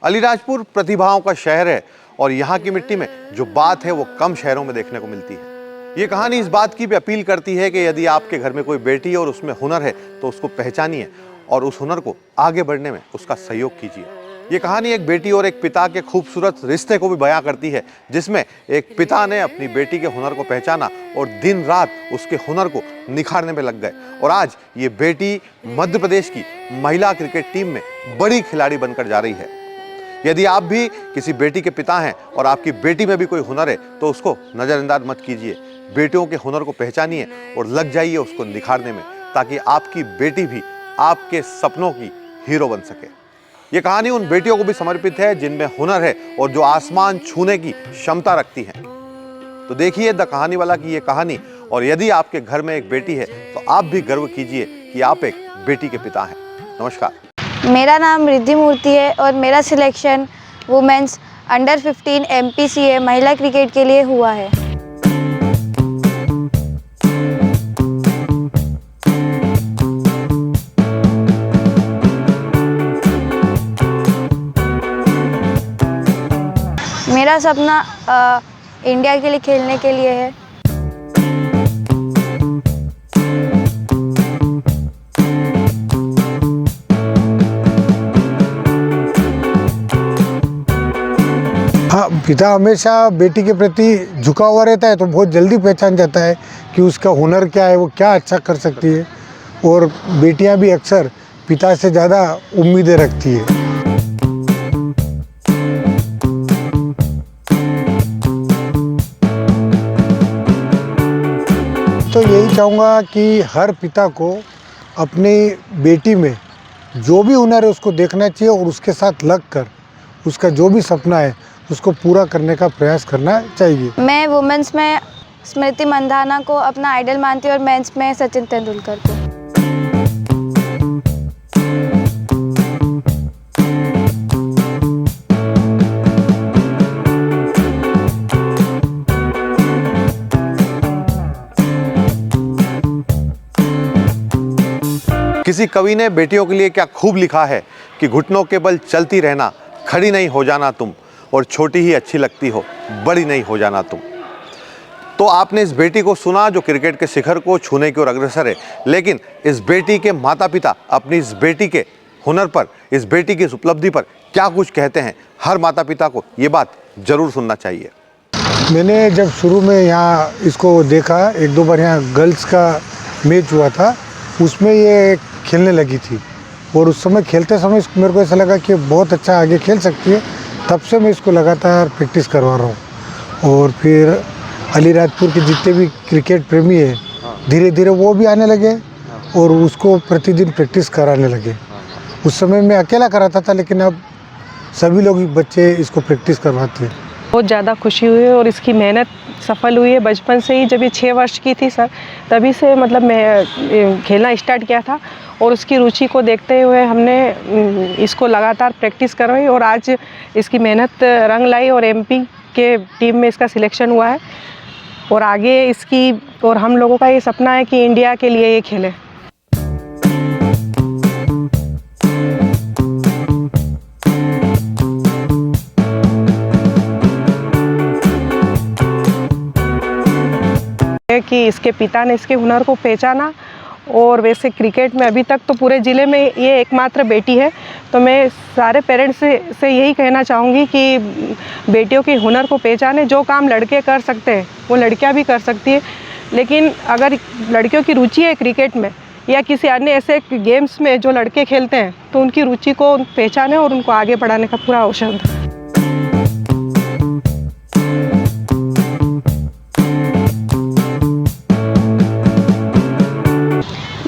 अलीराजपुर प्रतिभाओं का शहर है और यहाँ की मिट्टी में जो बात है वो कम शहरों में देखने को मिलती है। ये कहानी इस बात की भी अपील करती है कि यदि आपके घर में कोई बेटी है और उसमें हुनर है तो उसको पहचानिए और उस हुनर को आगे बढ़ने में उसका सहयोग कीजिए। ये कहानी एक बेटी और एक पिता के खूबसूरत रिश्ते को भी बयां करती है, जिसमें एक पिता ने अपनी बेटी के हुनर को पहचाना और दिन रात उसके हुनर को निखारने में लग गए और आज ये बेटी मध्य प्रदेश की महिला क्रिकेट टीम में बड़ी खिलाड़ी बनकर जा रही है। यदि आप भी किसी बेटी के पिता हैं और आपकी बेटी में भी कोई हुनर है तो उसको नज़रअंदाज मत कीजिए। बेटियों के हुनर को पहचानिए और लग जाइए उसको निखारने में, ताकि आपकी बेटी भी आपके सपनों की हीरो बन सके। ये कहानी उन बेटियों को भी समर्पित है जिनमें हुनर है और जो आसमान छूने की क्षमता रखती हैं। तो देखिए द कहानी वाला की ये कहानी, और यदि आपके घर में एक बेटी है तो आप भी गर्व कीजिए कि आप एक बेटी के पिता हैं। नमस्कार। मेरा नाम रिद्धि मूर्ति है और मेरा सिलेक्शन वुमेन्स अंडर 15 MPCA महिला क्रिकेट के लिए हुआ है। मेरा सपना इंडिया के लिए खेलने के लिए है। हाँ, पिता हमेशा बेटी के प्रति झुका हुआ रहता है तो बहुत जल्दी पहचान जाता है कि उसका हुनर क्या है, वो क्या अच्छा कर सकती है। और बेटियां भी अक्सर पिता से ज़्यादा उम्मीदें रखती है। तो यही चाहूँगा कि हर पिता को अपनी बेटी में जो भी हुनर है उसको देखना चाहिए और उसके साथ लगकर उसका जो भी सपना है उसको पूरा करने का प्रयास करना चाहिए। मैं वुमेन्स में स्मृति मंधाना को अपना आइडल मानती हूँ और मेंस में सचिन तेंदुलकर को। किसी कवि ने बेटियों के लिए क्या खूब लिखा है कि घुटनों के बल चलती रहना, खड़ी नहीं हो जाना तुम, और छोटी ही अच्छी लगती हो, बड़ी नहीं हो जाना तुम। तो आपने इस बेटी को सुना जो क्रिकेट के शिखर को छूने की ओर अग्रसर है, लेकिन इस बेटी के माता पिता अपनी इस बेटी के हुनर पर, इस बेटी की इस उपलब्धि पर क्या कुछ कहते हैं। हर माता पिता को ये बात जरूर सुनना चाहिए। मैंने जब शुरू में यहाँ इसको देखा, एक दो बार यहाँ गर्ल्स का मैच हुआ था, उसमें ये खेलने लगी थी और उस समय खेलते समय मेरे को ऐसा लगा कि बहुत अच्छा आगे खेल सकती है। तब से मैं इसको लगातार प्रैक्टिस करवा रहा हूँ। और फिर अलीराजपुर के जितने भी क्रिकेट प्रेमी है, धीरे धीरे वो भी आने लगे और उसको प्रतिदिन प्रैक्टिस कराने लगे। उस समय मैं अकेला कराता था, लेकिन अब सभी लोग बच्चे इसको प्रैक्टिस करवाते हैं। बहुत ज़्यादा खुशी हुई है और इसकी मेहनत सफल हुई है। बचपन से ही, जब ये 6 वर्ष की थी सर, तभी से मतलब मैं खेलना स्टार्ट किया था और उसकी रुचि को देखते हुए हमने इसको लगातार प्रैक्टिस करवाई और आज इसकी मेहनत रंग लाई और MP के टीम में इसका सिलेक्शन हुआ है। और आगे इसकी और हम लोगों का ये सपना है कि इंडिया के लिए ये खेले। कि इसके पिता ने इसके हुनर को पहचाना और वैसे क्रिकेट में अभी तक तो पूरे ज़िले में ये एकमात्र बेटी है। तो मैं सारे पेरेंट्स से यही कहना चाहूँगी कि बेटियों के हुनर को पहचाने। जो काम लड़के कर सकते हैं वो लड़कियां भी कर सकती है, लेकिन अगर लड़कियों की रुचि है क्रिकेट में या किसी अन्य ऐसे गेम्स में जो लड़के खेलते हैं तो उनकी रुचि को पहचाने और उनको आगे बढ़ाने का पूरा अवसर दें।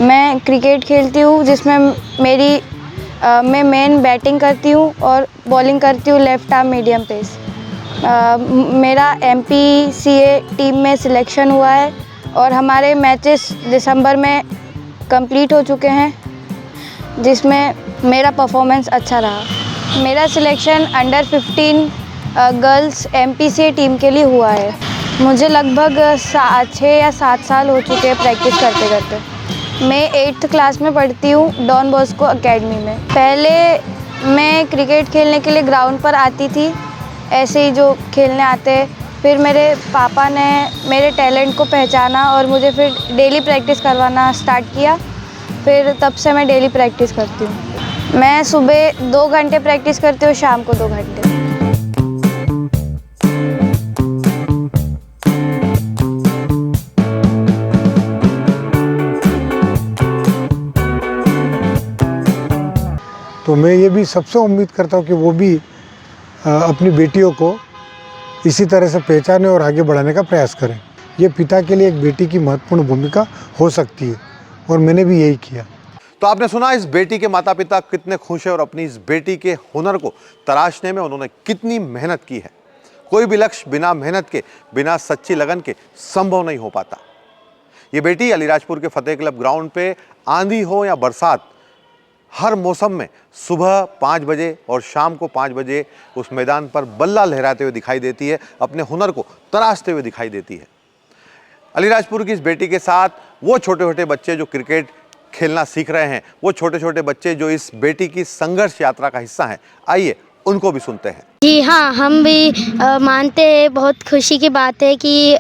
मैं क्रिकेट खेलती हूँ जिसमें मैं मेन बैटिंग करती हूँ और बॉलिंग करती हूँ लेफ्ट आर्म मीडियम पेस। मेरा MPCA टीम में सिलेक्शन हुआ है और हमारे मैचेस दिसंबर में कंप्लीट हो चुके हैं, जिसमें मेरा परफॉर्मेंस अच्छा रहा। मेरा selection under 15 girls MPCA team के लिए हुआ है। मुझे लगभग 6 या 7 साल हो चुके हैं प्रैक्टिस करते करते। मैं 8th क्लास में पढ़ती हूँ डॉन बॉस्को एकेडमी में। पहले मैं क्रिकेट खेलने के लिए ग्राउंड पर आती थी, ऐसे ही जो खेलने आते हैं। फिर मेरे पापा ने मेरे टैलेंट को पहचाना और मुझे फिर डेली प्रैक्टिस करवाना स्टार्ट किया। फिर तब से मैं डेली प्रैक्टिस करती हूँ। मैं सुबह 2 घंटे प्रैक्टिस करती हूँ, शाम को 2 घंटे। तो मैं ये भी सबसे उम्मीद करता हूँ कि वो भी अपनी बेटियों को इसी तरह से पहचाने और आगे बढ़ाने का प्रयास करें। ये पिता के लिए एक बेटी की महत्वपूर्ण भूमिका हो सकती है और मैंने भी यही किया। तो आपने सुना इस बेटी के माता पिता कितने खुश हैं और अपनी इस बेटी के हुनर को तराशने में उन्होंने कितनी मेहनत की है। कोई भी लक्ष्य बिना मेहनत के, बिना सच्ची लगन के संभव नहीं हो पाता। ये बेटी अलीराजपुर के फतेह क्लब ग्राउंड पे आंधी हो या बरसात, हर मौसम में सुबह 5 बजे और शाम को 5 बजे उस मैदान पर बल्ला लहराते हुए दिखाई देती है, अपने हुनर को तराशते हुए दिखाई देती है। अलीराजपुर की इस बेटी के साथ वो छोटे छोटे बच्चे जो क्रिकेट खेलना सीख रहे हैं, वो छोटे छोटे बच्चे जो इस बेटी की संघर्ष यात्रा का हिस्सा हैं, आइए उनको भी सुनते हैं। जी हाँ, हम भी मानते हैं, बहुत खुशी की बात है कि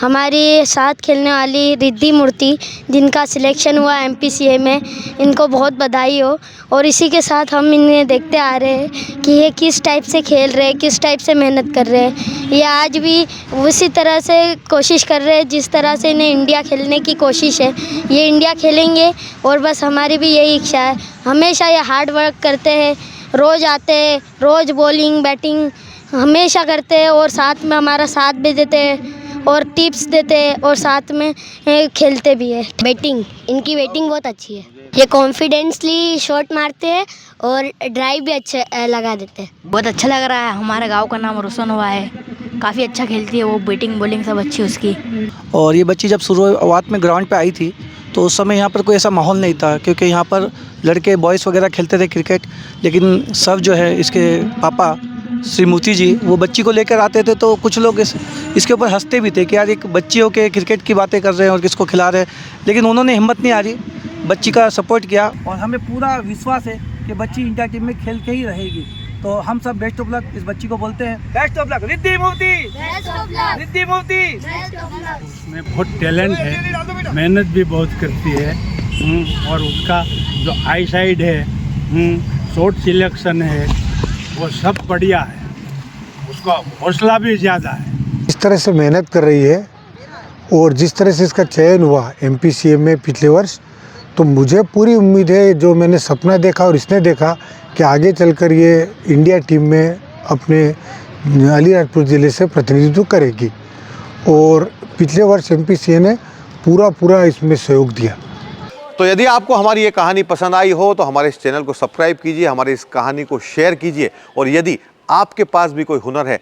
हमारे साथ खेलने वाली रिद्धि मूर्ति जिनका सिलेक्शन हुआ MPCA में, इनको बहुत बधाई हो। और इसी के साथ हम इन्हें देखते आ रहे हैं कि ये किस टाइप से खेल रहे हैं, किस टाइप से मेहनत कर रहे हैं। ये आज भी उसी तरह से कोशिश कर रहे हैं जिस तरह से इन्हें इंडिया खेलने की कोशिश है। ये इंडिया खेलेंगे और बस हमारी भी यही इच्छा है। हमेशा ये हार्ड वर्क करते हैं, रोज़ आते हैं, रोज़ बॉलिंग बैटिंग हमेशा करते हैं और साथ में हमारा साथ भी देते हैं और टिप्स देते हैं और साथ में खेलते भी है। इनकी बैटिंग बहुत अच्छी है। ये कॉन्फिडेंसली शॉट मारते हैं और ड्राइव भी अच्छे लगा देते हैं। बहुत अच्छा लग रहा है, हमारे गांव का नाम रोशन हुआ है। काफ़ी अच्छा खेलती है वो, बैटिंग बॉलिंग सब अच्छी उसकी। और ये बच्ची जब शुरुआत में ग्राउंड पे आई थी तो उस समय यहाँ पर कोई ऐसा माहौल नहीं था, क्योंकि यहाँ पर लड़के बॉयज़ वगैरह खेलते थे क्रिकेट। लेकिन सब जो है इसके पापा श्री मोती जी वो बच्ची को लेकर आते थे तो कुछ लोग इसके ऊपर हंसते भी थे कि यार एक बच्ची हो के क्रिकेट की बातें कर रहे हैं और किसको खिला रहे हैं। लेकिन उन्होंने हिम्मत नहीं हारी, बच्ची का सपोर्ट किया और हमें पूरा विश्वास है कि बच्ची इंडिया टीम में खेल के ही रहेगी। तो हम सब बेस्ट ऑफ लक इस बच्ची को बोलते हैं। बेस्ट ऑफ लक रिद्धि मूर्ति, रिद्धि मूर्ति। उसमें बहुत टैलेंट है, मेहनत भी बहुत करती है और उसका जो आई साइड है, शॉट सिलेक्शन है, वो सब बढ़िया है। उसका हौसला भी ज़्यादा है। इस तरह से मेहनत कर रही है और जिस तरह से इसका चयन हुआ MPCA में पिछले वर्ष, तो मुझे पूरी उम्मीद है, जो मैंने सपना देखा और इसने देखा, कि आगे चलकर ये इंडिया टीम में अपने अलीराजपुर ज़िले से प्रतिनिधित्व करेगी। और पिछले वर्ष MPCA ने पूरा इसमें सहयोग दिया। तो यदि आपको हमारी ये कहानी पसंद आई हो तो हमारे इस चैनल को सब्सक्राइब कीजिए, हमारी इस कहानी को शेयर कीजिए। और यदि आपके पास भी कोई हुनर है,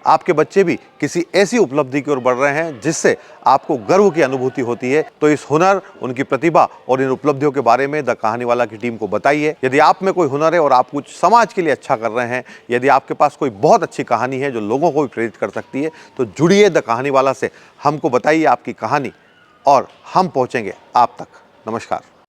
आपके बच्चे भी किसी ऐसी उपलब्धि की ओर बढ़ रहे हैं जिससे आपको गर्व की अनुभूति होती है, तो इस हुनर, उनकी प्रतिभा और इन उपलब्धियों के बारे में द कहानीवाला की टीम को बताइए। यदि आप में कोई हुनर है और आप कुछ समाज के लिए अच्छा कर रहे हैं, यदि आपके पास कोई बहुत अच्छी कहानी है जो लोगों को भी प्रेरित कर सकती है, तो जुड़िए द कहानीवाला से, हमको बताइए आपकी कहानी और हम पहुँचेंगे आप तक। नमस्कार।